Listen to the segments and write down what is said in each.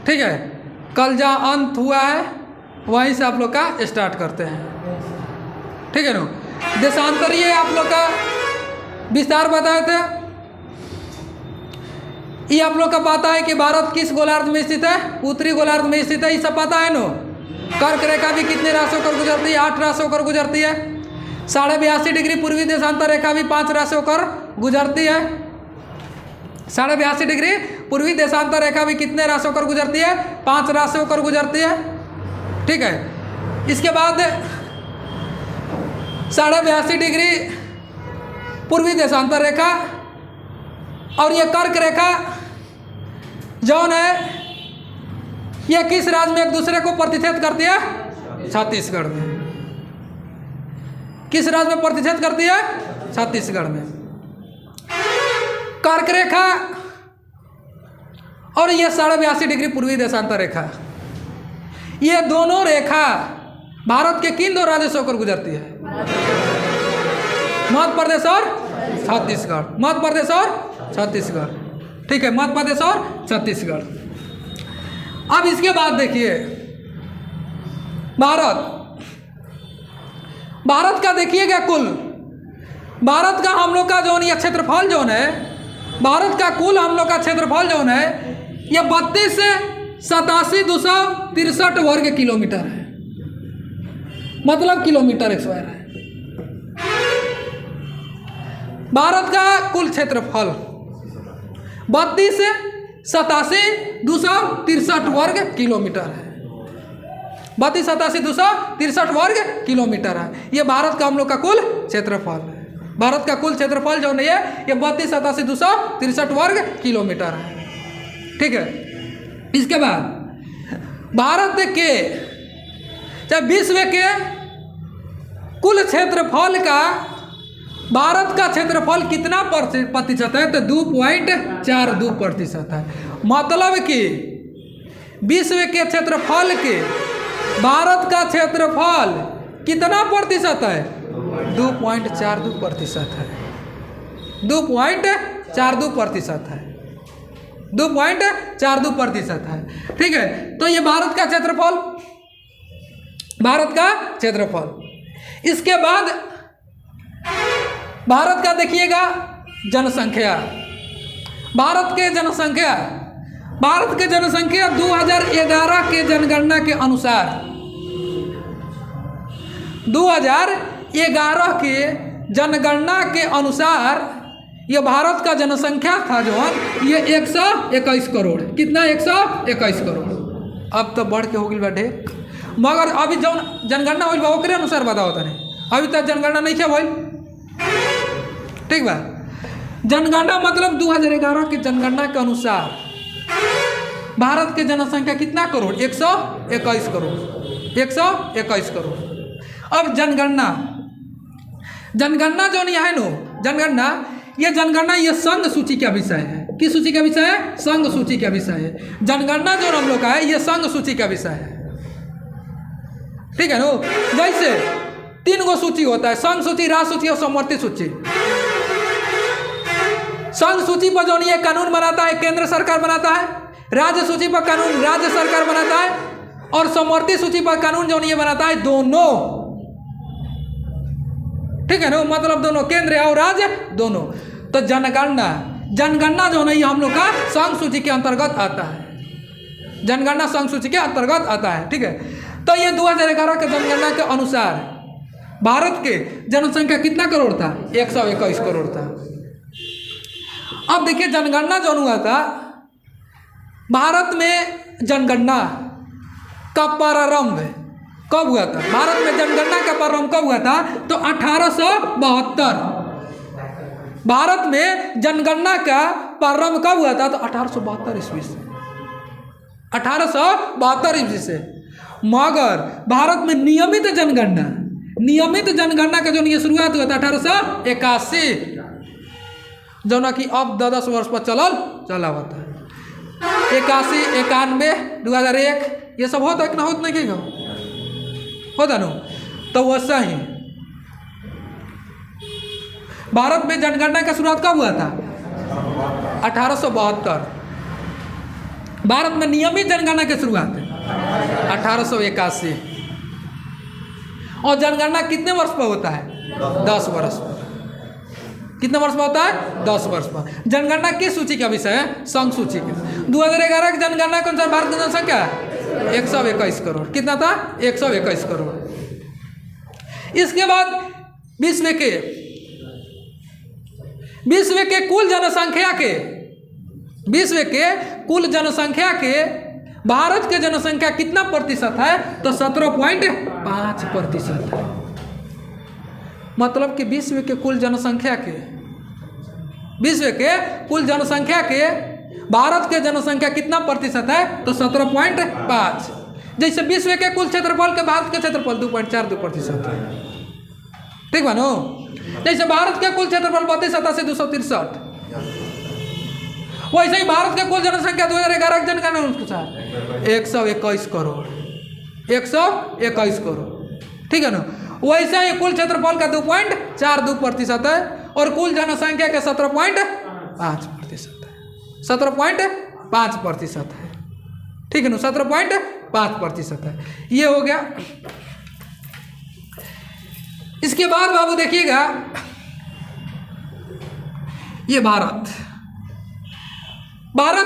ठीक है, कल जहाँ अंत हुआ है वहीं से आप लोग का स्टार्ट करते हैं। ठीक है ना। देशांतरीय आप लोग का विस्तार बताए थे। ये आप लोग का पता है कि भारत किस गोलार्ध में स्थित है? उत्तरी गोलार्ध में स्थित है, ये सब पता है नो। कर्क रेखा भी कितने राशियों होकर गुजरती है? 8 राशियों होकर गुजरती है। 82.5 डिग्री पूर्वी देशांतर रेखा भी 5 राशियों होकर गुजरती है। 82.5 डिग्री पूर्वी देशांतर रेखा भी कितने राशियों होकर गुजरती है? 5 राशियों होकर गुजरती है। ठीक है, इसके बाद 82.5 डिग्री पूर्वी देशांतर रेखा और ये कर्क रेखा जौन है ये किस राज्य में एक दूसरे को प्रतिच्छेद करती है? छत्तीसगढ़ में। किस राज्य में प्रतिच्छेद करती है? छत्तीसगढ़ में। कर्क रेखा और ये 82.5 डिग्री पूर्वी देशांतर रेखा, ये दोनों रेखा भारत के किन दो राज्यों से होकर गुजरती है? मध्य प्रदेश और छत्तीसगढ़। मध्य प्रदेश और छत्तीसगढ़। ठीक है, मध्य प्रदेश और छत्तीसगढ़। अब इसके बाद देखिए भारत का देखिएगा कुल भारत का हम लोग का जो ये क्षेत्रफल जो है, भारत का कुल हम लोग का क्षेत्रफल जो है ये 32 से 87,263 वर्ग किलोमीटर है, मतलब किलोमीटर स्क्वायर है। भारत का कुल क्षेत्रफल 32 से 87,263 वर्ग किलोमीटर है। 32 87,263 वर्ग किलोमीटर है। ये भारत का हम लोग का कुल क्षेत्रफल है। भारत का कुल क्षेत्रफल जो नहीं है ये 32 87,263 वर्ग किलोमीटर है। ठीक है, इसके बाद भारत के चाहे विश्व के कुल क्षेत्रफल का भारत का क्षेत्रफल कितना प्रतिशत है? तो 2.42% है। मतलब कि विश्व के क्षेत्रफल के भारत का क्षेत्रफल कितना प्रतिशत है? 2.42% है। 2.42% है। 2.42% है। ठीक है, तो ये भारत का क्षेत्रफल। इसके बाद भारत का देखिएगा जनसंख्या। भारत के जनसंख्या 2011 के जनगणना के अनुसार 2011 के जनगणना के अनुसार ये भारत का जनसंख्या था जो ये 121 करोड़। कितना? 121 करोड़। अब तो बढ़ के हो गई बाटे, मगर अभी जो जनगणना हुई बा ओकरे अनुसार बताओ तने। अभी तक जनगणना नहीं किया भाई। ठीक बा, जनगणना मतलब 2011 के जनगणना के अनुसार भारत के जनसंख्या कितना करोड़? 121 करोड़। 121 करोड़। अब जनगणना जो नहीं है नो, जनगणना ये संघ सूची का विषय है। किस सूची का विषय है? संघ सूची का विषय है। जनगणना जो हम लोग का है ये संघ सूची का विषय है। ठीक है नो, जैसे 3 गो सूची होता है, संघ सूची, राज्य सूची और समवर्ती सूची। संघ सूची पर जो नहीं है कानून बनाता है केंद्र सरकार बनाता है, राज्य सूची पर कानून राज्य सरकार बनाता है, और समवर्ती सूची पर कानून जो नहीं है बनाता है दोनों। ठीक है ना, मतलब दोनों, केंद्र और राज्य दोनों। तो जनगणना जो नहीं हम लोग का संघ सूची के अंतर्गत आता है। जनगणना संघ सूची के अंतर्गत आता है। ठीक है, तो ये 2011 के जनगणना के अनुसार भारत के जनसंख्या कितना करोड़ था? 121 करोड़ था। अब देखिए जनगणना जो हुआ था, भारत में जनगणना का प्रारंभ कब हुआ था? भारत में जनगणना का प्रारंभ कब हुआ था? तो 1872। भारत में जनगणना का प्रारंभ कब हुआ था? तो 1872 ईस्वी से। 1872 ईस्वी से। मगर भारत में नियमित जनगणना का जो ये शुरुआत हुआ था 1881, जो ना कि अब 10 वर्ष पर चला हुआ था। 81, 91, 2001 ये सब होता है कि ना? होता नहीं होता ना? तो वैसा ही भारत में जनगणना का शुरुआत कब हुआ था? 1872। भारत में नियमित जनगणना की शुरुआत 1881। और जनगणना कितने वर्ष पर होता है? 10 वर्ष पर। कितने वर्ष पर होता है? 10 वर्ष पर। जनगणना किस सूची का विषय है? संघ सूची के। 2011 की जनगणना के अनुसार भारत की जनसंख्या 121 करोड़। कितना था? 121 करोड़। इसके बाद विश्व के कुल जनसंख्या के भारत के जनसंख्या कितना प्रतिशत है? तो 17.5% है। मतलब कि विश्व के कुल जनसंख्या के भारत के जनसंख्या कितना प्रतिशत है? तो 17.5। जैसे विश्व के कुल क्षेत्रफल के भारत के क्षेत्रफल 2.42% है। ठीक बानो? जैसे भारत के कुल क्षेत्रफल 32 से 263, वैसे ही भारत के कुल जनसंख्या 2011 जनगणना अनुसार 121 करोड़। 121 करोड़। ठीक है ना? वैसे ही कुल क्षेत्रफल का 2.42% है और कुल जनसंख्या के 17.5% है। 17.5% है। ठीक है ना? 17.5% है। ये हो गया। इसके बाद बाबू देखिएगा, ये भारत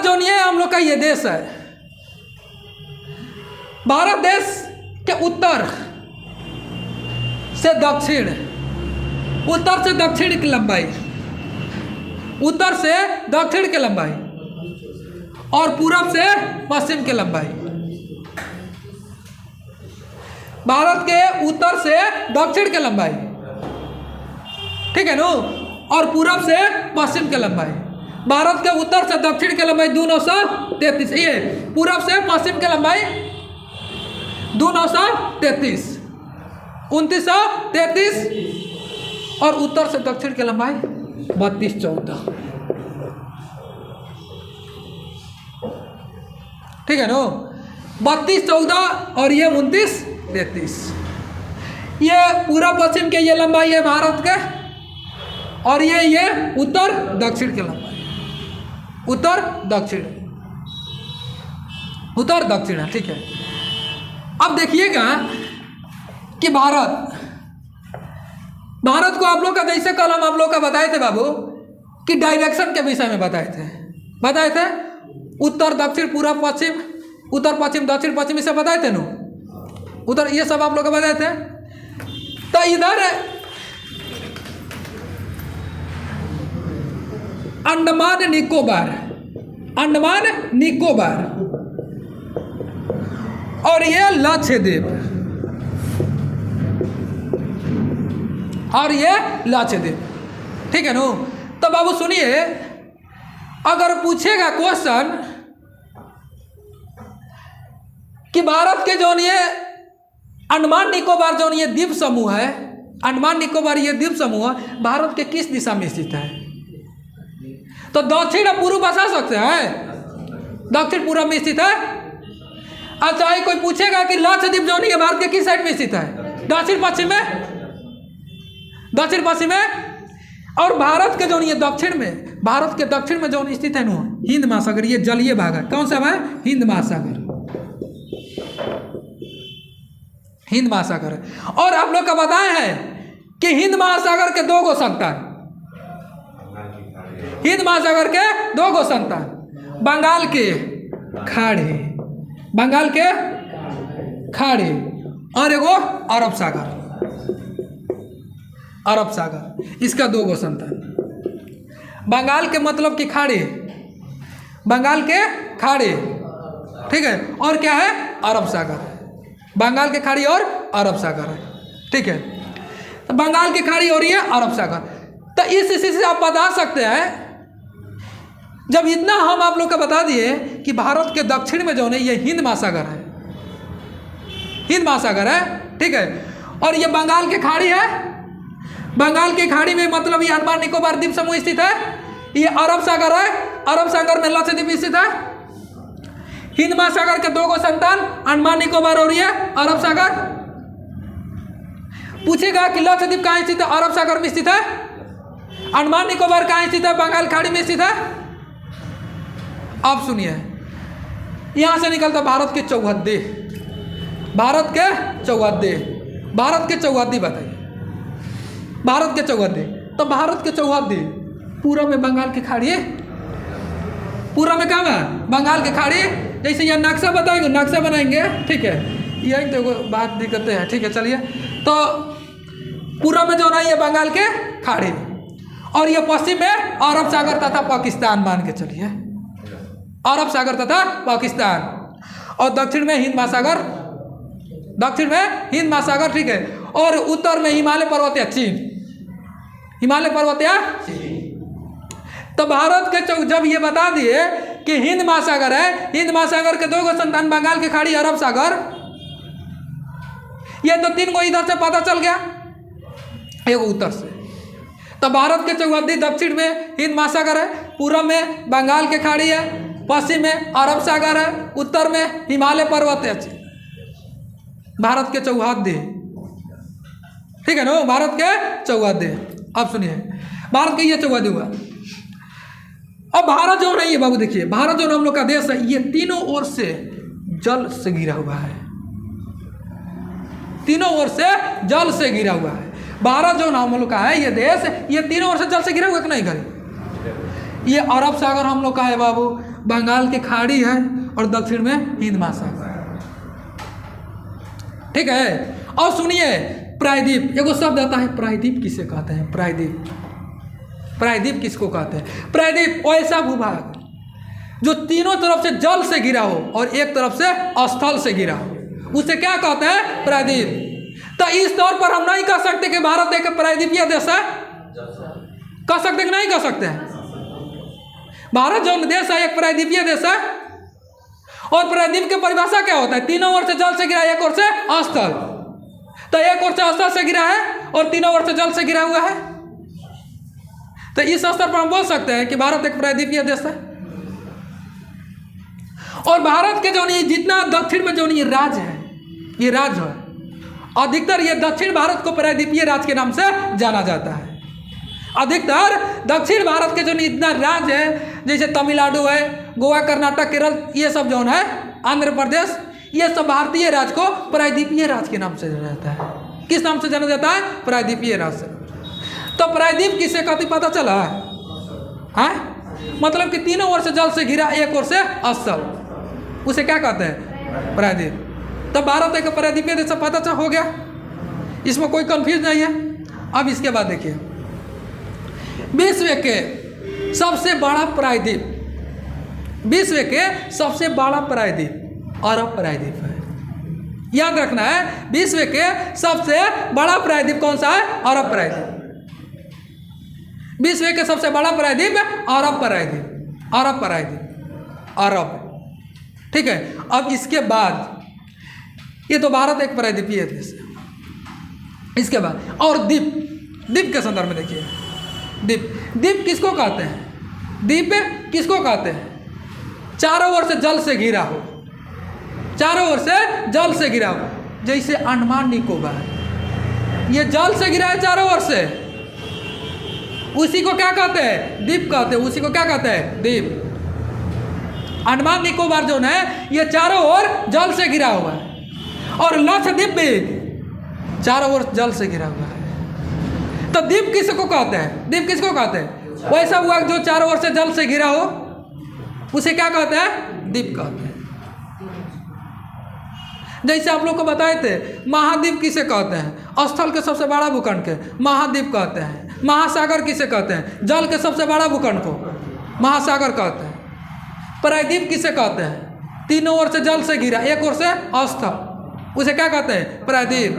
जो नहीं है हम लोग का ये देश है। भारत देश के उत्तर से दक्षिण की लंबाई, उत्तर से दक्षिण की लंबाई और पूरब से पश्चिम की लंबाई। भारत के उत्तर से दक्षिण की लंबाई, ठीक है ना, और पूरब से पश्चिम की लंबाई। भारत के उत्तर से दक्षिण की लंबाई 2933, ये पूरब से पश्चिम की लंबाई 2933, 2933 और उत्तर से दक्षिण की लंबाई 3214। ठीक है ना? 3214 और ये 2933। ये पूरा पश्चिम के ये लंबाई है भारत के, और ये उत्तर दक्षिण की लंबाई। उत्तर दक्षिण है। ठीक है। अब देखिएगा कि भारत को आप लोग का जैसे कल हम आप लोग का बताए थे बाबू कि डायरेक्शन के विषय में बताए थे उत्तर दक्षिण पूर्व पश्चिम, उत्तर पश्चिम दक्षिण पश्चिम, इसे बताए थे ना उत्तर, ये सब आप लोग का बताए थे। तो इधर अंडमान निकोबार और ये लक्षद्वीप ठीक है ना? तो बाबू सुनिए, अगर पूछेगा क्वेश्चन कि भारत के जो ये अंडमान निकोबार जो ये द्वीप समूह है, अंडमान निकोबार ये द्वीप समूह भारत के किस दिशा में स्थित है? तो दक्षिण और पूर्व बता सकते हैं, दक्षिण पूर्व में स्थित है। अच्छा, कोई पूछेगा कि लक्षद्वीप जो ये भारत के किस साइड में स्थित है? दक्षिण पश्चिम में। और भारत के जो ये दक्षिण में, भारत के दक्षिण में जो स्थित है ना हिंद महासागर, ये जलीय भाग है। कौन सा है? हिंद महासागर है। और आप लोग का बताए हैं कि हिंद महासागर के 2 संतान, बंगाल के खाड़ी और एगो अरब सागर, इसका 2 संतान। बंगाल के मतलब कि खाड़ी, ठीक है, और क्या है? अरब सागर। बंगाल के खाड़ी और अरब सागर है। ठीक है, तो बंगाल की खाड़ी और ये अरब सागर। तो इस स्थिति से आप बता सकते हैं, जब इतना हम आप लोग का बता दिए कि भारत के दक्षिण में जो है ये हिंद महासागर है, ठीक है, और ये बंगाल की खाड़ी है। बंगाल की खाड़ी में मतलब ये अंडमान निकोबार द्वीप समूह स्थित है। ये अरब सागर है, अरब सागर में लक्षद्वीप स्थित है। हिंद महासागर के 2 संतान, अंडमान निकोबार और ये अरब सागर। पूछेगा कि लक्षद्वीप कहाँ स्थित है? अरब सागर में स्थित है। अंडमान निकोबार कहाँ स्थित है? बंगाल खाड़ी में स्थित है। अब सुनिए, यहाँ से निकलता भारत के चौहद्दी, भारत के चौहद्दी, भारत के चौहद्दी बताइए, भारत के चौहद्दी। तो भारत के चौहद्दी पूरा में बंगाल की खाड़ी है, पूरा में कहाँ है बंगाल की खाड़ी। जैसे यहाँ नक्शा बताएंगे, नक्शा बनाएंगे, ठीक है, यही तो बात दिक्कतें हैं, ठीक है। चलिए, तो पूरा में जो ना ये बंगाल के खाड़ी, और ये पश्चिम में अरब सागर तथा पाकिस्तान मान के चलिए, अरब सागर तथा पाकिस्तान, और दक्षिण में हिंद महासागर, दक्षिण में हिंद महासागर, ठीक है। और उत्तर में हिमालय पर्वत या चीन, हिमालय पर्वत या चीन। तो भारत के जब ये बता दिए कि हिंद महासागर है, हिंद महासागर के 2 संतान बंगाल की खाड़ी, अरब सागर, ये तो 3 को इधर से पता चल गया, एक उत्तर से। तो भारत के चौहद्दी दक्षिण में हिंद महासागर है, पूर्व में बंगाल की खाड़ी है, पश्चिम में अरब सागर है, उत्तर में हिमालय पर्वत है, भारत के चौहद्दी, ठीक है ना, भारत के चौहद्दी। अब सुनिए, भारत के ये चौहद्दी हुआ। अब भारत जो नहीं है बाबू, देखिए भारत जो हम लोग का देश है, ये तीनों ओर से जल से घिरा हुआ है, तीनों ओर से जल से घिरा हुआ है। भारत जो हम लोग का है ये देश, ये तीनों ओर से जल से घिरा हुआ है कि नहीं घरे। ये अरब सागर हम लोग का है बाबू, बंगाल की खाड़ी है, और दक्षिण में हिंद महासागर, ठीक है। और सुनिए, प्रायद्वीप, एगो शब्द आता है, प्रायद्वीप किसे कहते हैं, प्रायद्वीप, प्रायद्वीप किसको कहते हैं। प्रायद्वीप ऐसा भूभाग जो तीनों तरफ से जल से घिरा हो और एक तरफ से स्थल से घिरा हो, उसे क्या कहते हैं, प्रायद्वीप। तो इस तौर पर हम नहीं कह सकते कि भारत एक प्रायद्वीपीय देश है, कह सकते कि नहीं कह सकते हैं। भारत जो देश है एक प्रायद्वीपीय देश है, और प्रायद्वीप की परिभाषा क्या होता है, तीनों ओर से जल से घिरा, एक ओर से स्थल। तो एक ओर से स्थल से घिरा है और तीनों ओर से जल से घिरा हुआ है। तो इस स्तर पर हम बोल सकते हैं कि भारत एक प्रायद्वीपीय देश है। और भारत के जो नहीं जितना दक्षिण में जो नहीं राज्य है, ये राज्य है, अधिकतर ये दक्षिण भारत को प्रायद्वीपीय राज्य के नाम से जाना जाता है। अधिकतर दक्षिण भारत के जो नहीं इतना राज्य है, जैसे तमिलनाडु है, गोवा, कर्नाटक, केरल, ये सब जो है, आंध्र प्रदेश, ये सब भारतीय राज्य को प्रायद्वीपीय राज्य के नाम से जाना जाता है। किस नाम से जाना जाता है, प्रायद्वीपीय राज्य। तो प्रायद्वीप किसे कहते पता चला है? मतलब कि तीनों ओर से जल से घिरा, एक ओर से स्थल, उसे क्या कहते हैं, प्रायद्वीप। तब भारत एक प्रायद्वीपीय देश पता हो गया, इसमें कोई कंफ्यूज नहीं है। अब इसके बाद देखिए, विश्व के सबसे बड़ा प्रायद्वीप, विश्व के सबसे बड़ा प्रायद्वीप अरब प्रायद्वीप है। याद रखना है, विश्व के सबसे बड़ा प्रायद्वीप कौन सा है, अरब प्रायद्वीप। विश्व के सबसे बड़ा प्रायद्वीप अरब प्रायद्वीप, अरब प्रायद्वीप, अरब, ठीक है। अब इसके बाद ये तो भारत एक प्रायद्वीपीय देश है। इसके बाद और द्वीप, द्वीप के संदर्भ में देखिए, द्वीप, द्वीप किसको कहते हैं, द्वीप किसको कहते हैं, चारों ओर से जल से घिरा हो, चारों ओर से जल से घिरा हो। जैसे अंडमान निकोबार, ये जल से घिरा है चारों ओर से, उसी को क्या कहते हैं, द्वीप कहते हैं, उसी को क्या कहते हैं, द्वीप। अंडमान निकोबार जो है ये चारों ओर जल से घिरा हुआ है, और लक्षद्वीप भी चारों ओर जल से घिरा हुआ है। तो द्वीप किसको कहते हैं, द्वीप किसको कहते हैं, वैसा हुआ जो चारों ओर से जल से घिरा हो, उसे क्या कहते हैं, द्वीप कहते हैं। जैसे आप लोग को बताए थे, महाद्वीप किसे कहते हैं, स्थल के सबसे बड़ा भूखंड के महाद्वीप कहते हैं। महासागर किसे कहते हैं, जल के सबसे बड़ा भूखंड को महासागर कहते हैं। प्रायद्वीप किसे कहते हैं, तीनों ओर से जल से घिरा, एक ओर से स्थल, उसे क्या कहते हैं, प्रायद्वीप।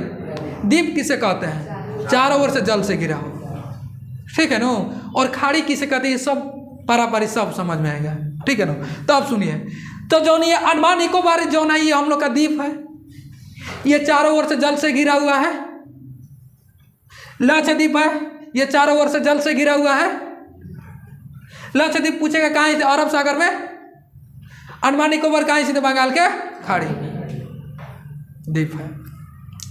द्वीप किसे कहते हैं, चारों ओर से जल से घिरा हो, ठीक है ना। और खाड़ी किसे कहते हैं, सब पारापारी सब समझ में आएगा, ठीक है ना। तो आप सुनिए, तो जो नहीं अंडमान निकोबार जो नहीं, ये हम लोग का द्वीप है, ये चारों ओर से जल से घिरा हुआ है। लक्षद्वीप है, ये चारों ओर से जल से घिरा हुआ है। लक्षद्वीप पूछेगा कहाँ है, अरब सागर में। अंडमान निकोबार कहाँ है, बंगाल के खाड़ी द्वीप है।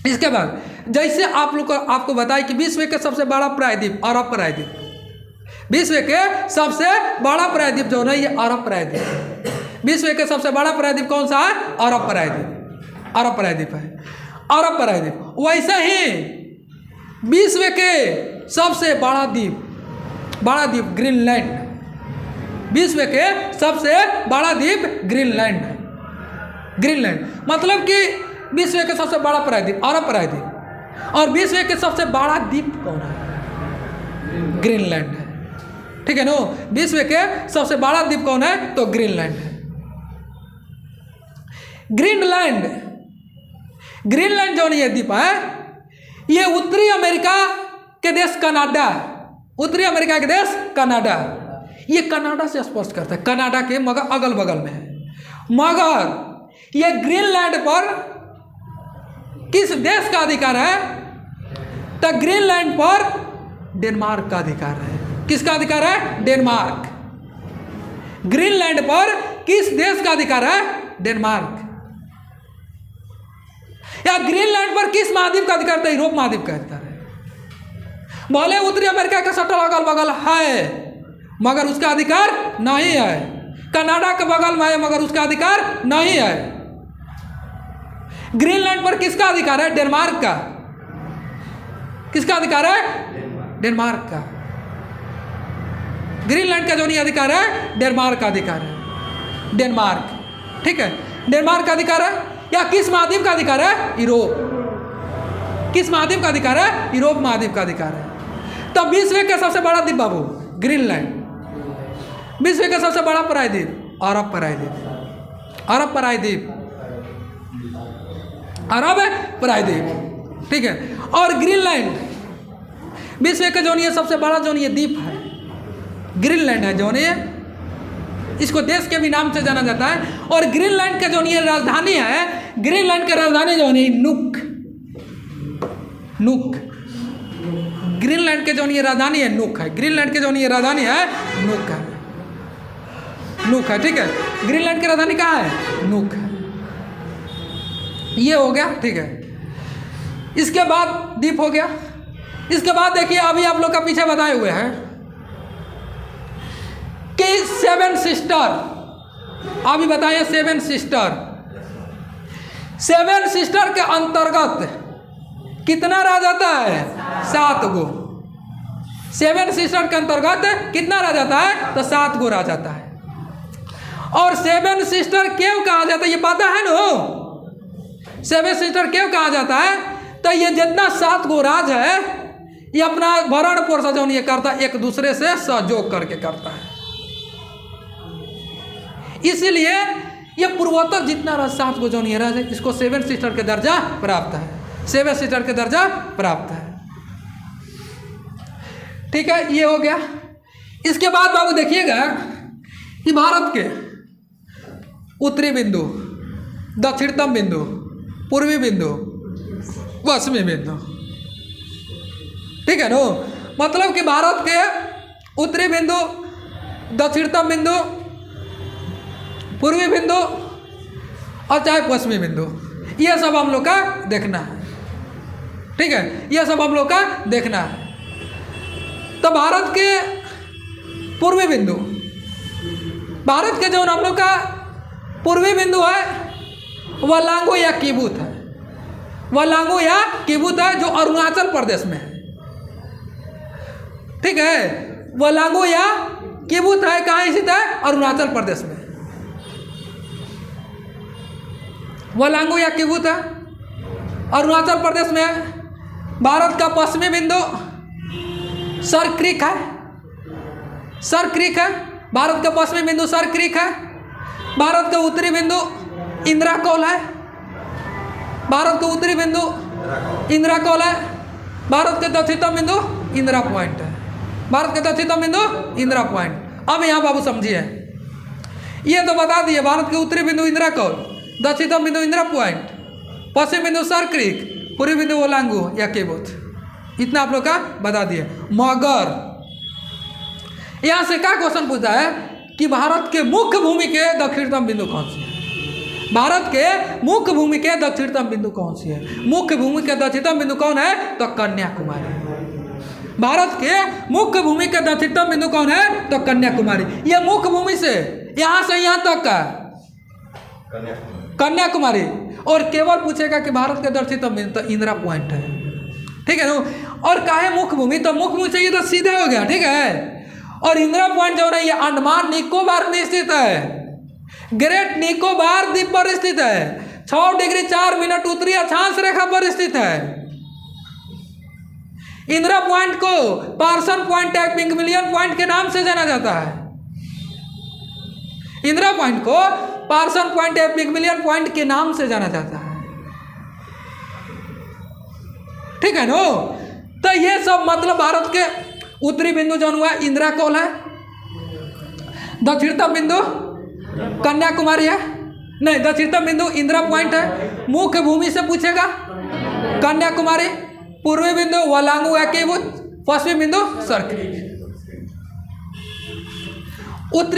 इसके बाद जैसे आप लोग को आपको बताया कि विश्व के सबसे बड़ा प्रायद्वीप अरब प्रायद्वीप, विश्व के सबसे बड़ा प्रायद्वीप जो है ये अरब प्रायद्वीप। विश्व के सबसे बड़ा प्रायद्वीप कौन सा है? अरब प्रायद्वीप, अरब प्रायद्वीप है, अरब प्रायद्वीप। वैसे ही विश्व के सबसे बड़ा द्वीप ग्रीनलैंड, विश्व के सबसे बड़ा द्वीप ग्रीनलैंड है। ग्रीनलैंड मतलब कि विश्व के सबसे बड़ा प्रायद्वीप अरब प्रायद्वीप, और विश्व के सबसे बड़ा द्वीप कौन है? ग्रीनलैंड है, ठीक है नो। विश्व के सबसे बड़ा द्वीप कौन है? तो ग्रीनलैंड है। ग्रीनलैंड जो ये द्वीप है, ये उत्तरी अमेरिका के देश कनाडा, उत्तरी अमेरिका के देश कनाडा, ये कनाडा से स्पर्श करता है, कनाडा के मगर अगल बगल में है। मगर ये ग्रीनलैंड पर किस देश का अधिकार है? तो ग्रीनलैंड पर डेनमार्क का अधिकार है। किसका अधिकार है? डेनमार्क। ग्रीनलैंड पर किस देश का अधिकार है? डेनमार्क। या ग्रीनलैंड पर किस महाद्वीप का अधिकार था? यूरोप महाद्वीप का अधिकार है। भले उत्तरी अमेरिका का सटल अगल बगल है मगर उसका अधिकार नहीं है। कनाडा के बगल में है मगर उसका अधिकार नहीं है। ग्रीनलैंड पर किसका अधिकार है? डेनमार्क का। किसका अधिकार है? डेनमार्क का। ग्रीनलैंड का जो नहीं अधिकार है, डेनमार्क का अधिकार है। डेनमार्क, ठीक है, डेनमार्क का अधिकार है। या किस महाद्वीप का अधिकार है? यूरोप। किस महाद्वीप का अधिकार है? यूरोप महाद्वीप का अधिकार है। तब विश्व का सबसे बड़ा द्वीप बाबू ग्रीनलैंड। विश्व का सबसे बड़ा प्रायद्वीप अरब प्रायद्वीप, अरब प्रायद्वीप, अरब प्रायद्वीप, ठीक है। और ग्रीनलैंड विश्व का जो नहीं सबसे बड़ा जो नहीं द्वीप है, ग्रीनलैंड है जो नहीं, इसको देश के भी नाम से जाना जाता है। और ग्रीनलैंड का जो नहीं राजधानी है, ग्रीनलैंड की राजधानी जो नहीं नुक, नुक। ग्रीनलैंड के जो नहीं राजधानी है नुक है। ग्रीनलैंड के जो नहीं राजधानी है नुक है, नुक है, ठीक है। ग्रीनलैंड की राजधानी कहाँ है? नुक है। ये हो गया, ठीक है। इसके बाद द्वीप हो गया। इसके बाद देखिए अभी आप लोग का पीछे बताए हुए हैं कि 7 सिस्टर, अभी बताइए 7 सिस्टर। 7 सिस्टर के अंतर्गत कितना राज्य आता है? 7 गो। 7 सिस्टर के अंतर्गत कितना राज्य आता है? तो 7 गो राज्य आता है। और 7 सिस्टर क्यों कहा जाता है ये पता है ना? 7 सिस्टर क्यों कहा जाता है? तो ये जितना 7 गो राज है ये अपना भरण पोषण जो नहीं करता, एक दूसरे से सहयोग करके करता है। इसीलिए ये पूर्वोत्तर जितना राज 7 गो जो नहीं राज है, इसको 7 सिस्टर के दर्जा प्राप्त है। 7 सिस्टर के दर्जा प्राप्त है, ठीक है। ये हो गया। इसके बाद बाबू देखिएगा कि भारत के उत्तरी बिंदु, दक्षिणतम बिंदु, पूर्वी बिंदु, पश्चिमी बिंदु, ठीक है नो। मतलब कि भारत के उत्तरी बिंदु, दक्षिणतम बिंदु, पूर्वी बिंदु और चाहे पश्चिमी बिंदु, ये सब हम लोग का देखना है, ठीक है। ये सब हम लोग का देखना है। तो भारत के पूर्वी बिंदु, भारत के जो हम लोग का पूर्वी बिंदु है वह लांगो या किबुत है, वह लांगो या किबुत है जो अरुणाचल प्रदेश में है, ठीक है। वह लांगो या किबुत है, कहाँ स्थित है? अरुणाचल प्रदेश में। वह लांगो या किबुत है अरुणाचल प्रदेश में है। भारत का पश्चिमी बिंदु सर क्रीक है, सर क्रीक है। भारत का पश्चिमी बिंदु सर क्रीक है। भारत का उत्तरी बिंदु इंदिरा कौल है। भारत का उत्तरी बिंदु इंदिरा कौल है। भारत का दक्षिणतम बिंदु इंदिरा पॉइंट है। भारत का दक्षिणतम बिंदु इंदिरा पॉइंट। अब यहाँ बाबू समझिए, ये तो बता दिए भारत के उत्तरी बिंदु इंदिरा कौल, दक्षिणतम बिंदु इंदिरा पॉइंट, पश्चिम बिंदु सर क्रीक, पूर्वी बिंदु ओलांगो या केबुत, इतना आप लोग का बता दिए। मगर यहाँ से क्या क्वेश्चन पूछा है कि भारत के मुख्य भूमि के दक्षिणतम बिंदु कौन सी है? भारत के मुख्य भूमि के दक्षिणतम बिंदु कौन सी है? मुख्य भूमि के दक्षिणतम बिंदु कौन है? तो कन्याकुमारी। भारत के मुख्य भूमि के दक्षिणतम बिंदु कौन है? तो कन्याकुमारी। यह मुख्य भूमि से यहाँ तक का कन्याकुमारी। और केवल पूछेगा कि भारत के दक्षिणतम बिंदु, तो इंदिरा पॉइंट है, ठीक है ना। और काहे मुख्य भूमि, तो मुख्य भूमि चाहिए तो सीधे हो गया, ठीक है। और इंदिरा पॉइंट जो है ये अंडमान निकोबार में स्थित है, ग्रेट निकोबार द्वीप पर स्थित है, 6 डिग्री 4 मिनट उत्तरी अक्षांश रेखा पर स्थित है। इंदिरा पॉइंट को पार्सन पॉइंट या पिग्मलियन पॉइंट के नाम से जाना जाता है। इंदिरा पॉइंट को पार्सन पॉइंट या पिग्मलियन पॉइंट के नाम से जाना जाता है, ठीक है नो। तो ये सब मतलब भारत के उत्तरी बिंदु जो हुआ इंदिरा कोल है, दक्षिणतम बिंदु कन्याकुमारी है, नहीं दक्षिणतम बिंदु इंदिरा पॉइंट है, मुख्य भूमि से पूछेगा कन्याकुमारी, पूर्वी बिंदु वलांगू एकीभूत, पश्चिमी बिंदु सर्किल। उत्तरी